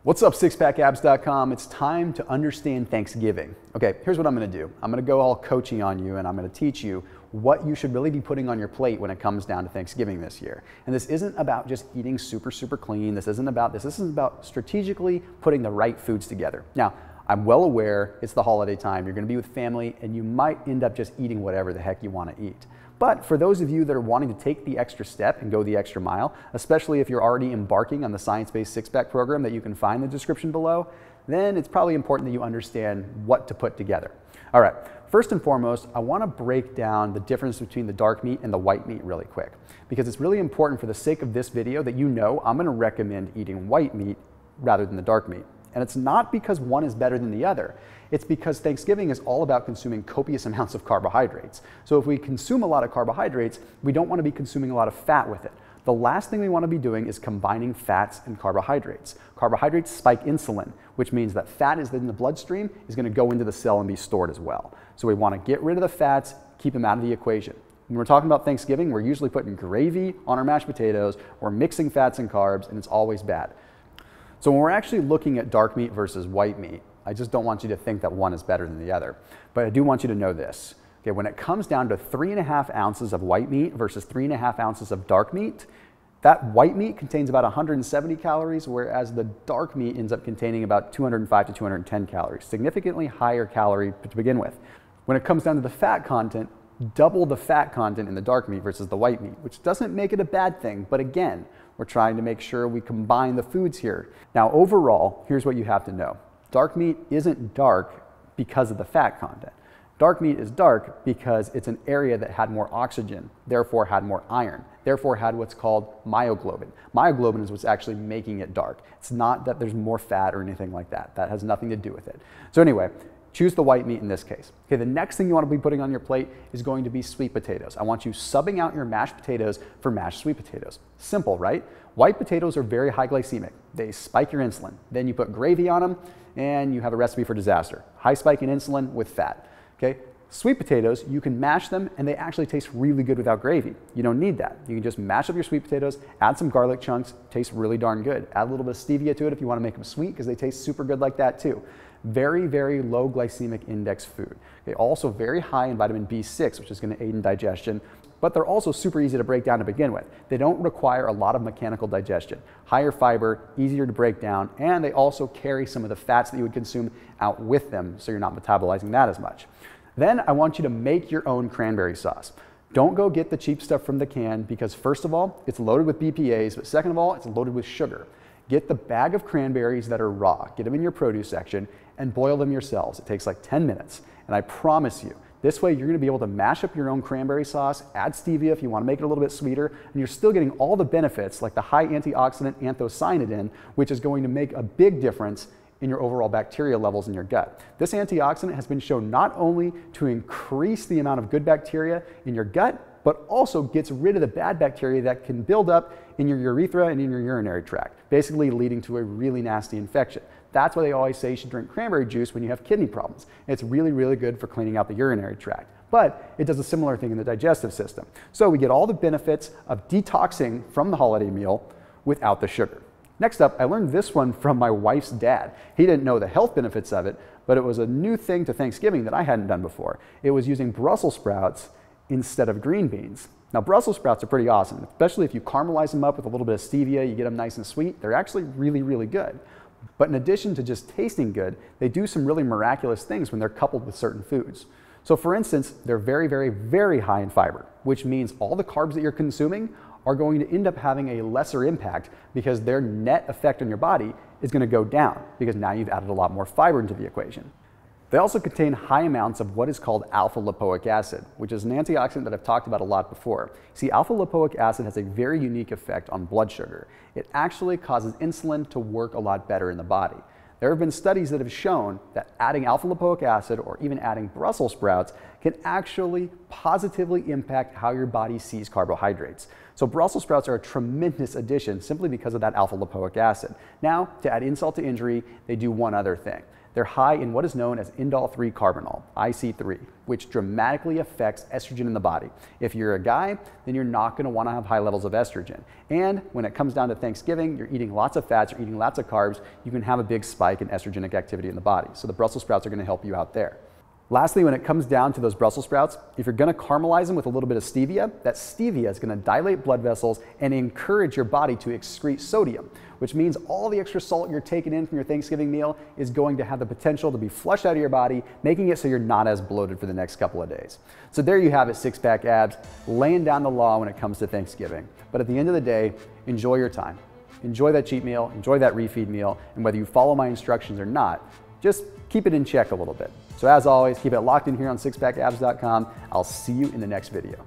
What's up, SixPackAbs.com? It's time to understand Thanksgiving. Okay, here's what I'm gonna do. I'm gonna go all coachy on you and I'm gonna teach you what you should really be putting on your plate when it comes down to Thanksgiving this year. And this isn't about just eating super clean. This isn't about strategically putting the right foods together. Now, I'm well aware it's the holiday time. You're gonna be with family and you might end up just eating whatever the heck you wanna eat. But for those of you that are wanting to take the extra step and go the extra mile, especially if you're already embarking on the science-based six-pack program that you can find in the description below, then it's probably important that you understand what to put together. All right, first and foremost, I want to break down the difference between the dark meat and the white meat really quick, because it's really important for the sake of this video that you know I'm going to recommend eating white meat rather than the dark meat. And it's not because one is better than the other. It's because Thanksgiving is all about consuming copious amounts of carbohydrates. So if we consume a lot of carbohydrates, we don't want to be consuming a lot of fat with it. The last thing we want to be doing is combining fats and carbohydrates. Carbohydrates spike insulin, which means that fat is in the bloodstream is going to go into the cell and be stored as well. So we want to get rid of the fats, keep them out of the equation. When we're talking about Thanksgiving, we're usually putting gravy on our mashed potatoes, we're mixing fats and carbs, and it's always bad. So when we're actually looking at dark meat versus white meat, I just don't want you to think that one is better than the other. But I do want you to know this. Okay, when it comes down to 3.5 ounces of white meat versus 3.5 ounces of dark meat, that white meat contains about 170 calories, whereas the dark meat ends up containing about 205 to 210 calories, significantly higher calorie to begin with. When it comes down to the fat content, double the fat content in the dark meat versus the white meat, which doesn't make it a bad thing, but again, we're trying to make sure we combine the foods here. Now, overall, here's what you have to know. Dark meat isn't dark because of the fat content. Dark meat is dark because it's an area that had more oxygen, therefore had more iron, therefore had what's called myoglobin. Myoglobin is what's actually making it dark. It's not that there's more fat or anything like that. That has nothing to do with it. So anyway, choose the white meat in this case. Okay, the next thing you want to be putting on your plate is going to be sweet potatoes. I want you subbing out your mashed potatoes for mashed sweet potatoes. Simple, right? White potatoes are very high glycemic. They spike your insulin. Then you put gravy on them and you have a recipe for disaster. High spike in insulin with fat. Okay? Sweet potatoes, you can mash them and they actually taste really good without gravy. You don't need that. You can just mash up your sweet potatoes, add some garlic chunks, tastes really darn good. Add a little bit of stevia to it if you want to make them sweet because they taste super good like that too. Very low glycemic index food. Okay, also very high in vitamin B6, which is going to aid in digestion, but they're also super easy to break down to begin with. They don't require a lot of mechanical digestion. Higher fiber, easier to break down, and they also carry some of the fats that you would consume out with them, so you're not metabolizing that as much. Then I want you to make your own cranberry sauce. Don't go get the cheap stuff from the can because first of all, it's loaded with BPAs, but second of all, it's loaded with sugar. Get the bag of cranberries that are raw, get them in your produce section, and boil them yourselves. It takes like 10 minutes, and I promise you, this way you're gonna be able to mash up your own cranberry sauce, add stevia if you wanna make it a little bit sweeter, and you're still getting all the benefits like the high antioxidant anthocyanidin, which is going to make a big difference in your overall bacteria levels in your gut. This antioxidant has been shown not only to increase the amount of good bacteria in your gut, but also gets rid of the bad bacteria that can build up in your urethra and in your urinary tract, basically leading to a really nasty infection. That's why they always say you should drink cranberry juice when you have kidney problems. It's really good for cleaning out the urinary tract. But it does a similar thing in the digestive system. So we get all the benefits of detoxing from the holiday meal without the sugar. Next up, I learned this one from my wife's dad. He didn't know the health benefits of it, but it was a new thing to Thanksgiving that I hadn't done before. It was using Brussels sprouts instead of green beans. Now, Brussels sprouts are pretty awesome, especially if you caramelize them up with a little bit of stevia, you get them nice and sweet. They're actually really good. But in addition to just tasting good, they do some really miraculous things when they're coupled with certain foods. So for instance, they're very high in fiber, which means all the carbs that you're consuming are going to end up having a lesser impact because their net effect on your body is going to go down because now you've added a lot more fiber into the equation. They also contain high amounts of what is called alpha lipoic acid, which is an antioxidant that I've talked about a lot before. See, alpha lipoic acid has a very unique effect on blood sugar. It actually causes insulin to work a lot better in the body. There have been studies that have shown that adding alpha lipoic acid or even adding Brussels sprouts can actually positively impact how your body sees carbohydrates. So Brussels sprouts are a tremendous addition simply because of that alpha lipoic acid. Now, to add insult to injury, they do one other thing. They're high in what is known as indole-3 carbinol, IC3, which dramatically affects estrogen in the body. If you're a guy, then you're not going to want to have high levels of estrogen. And when it comes down to Thanksgiving, you're eating lots of fats, you're eating lots of carbs, you can have a big spike in estrogenic activity in the body. So the Brussels sprouts are going to help you out there. Lastly, when it comes down to those Brussels sprouts, if you're going to caramelize them with a little bit of stevia, that stevia is going to dilate blood vessels and encourage your body to excrete sodium, which means all the extra salt you're taking in from your Thanksgiving meal is going to have the potential to be flushed out of your body, making it so you're not as bloated for the next couple of days. So there you have it, Six-Pack Abs, laying down the law when it comes to Thanksgiving. But at the end of the day, enjoy your time. Enjoy that cheat meal, enjoy that refeed meal, and whether you follow my instructions or not, just keep it in check a little bit. So as always, keep it locked in here on SixPackAbs.com. I'll see you in the next video.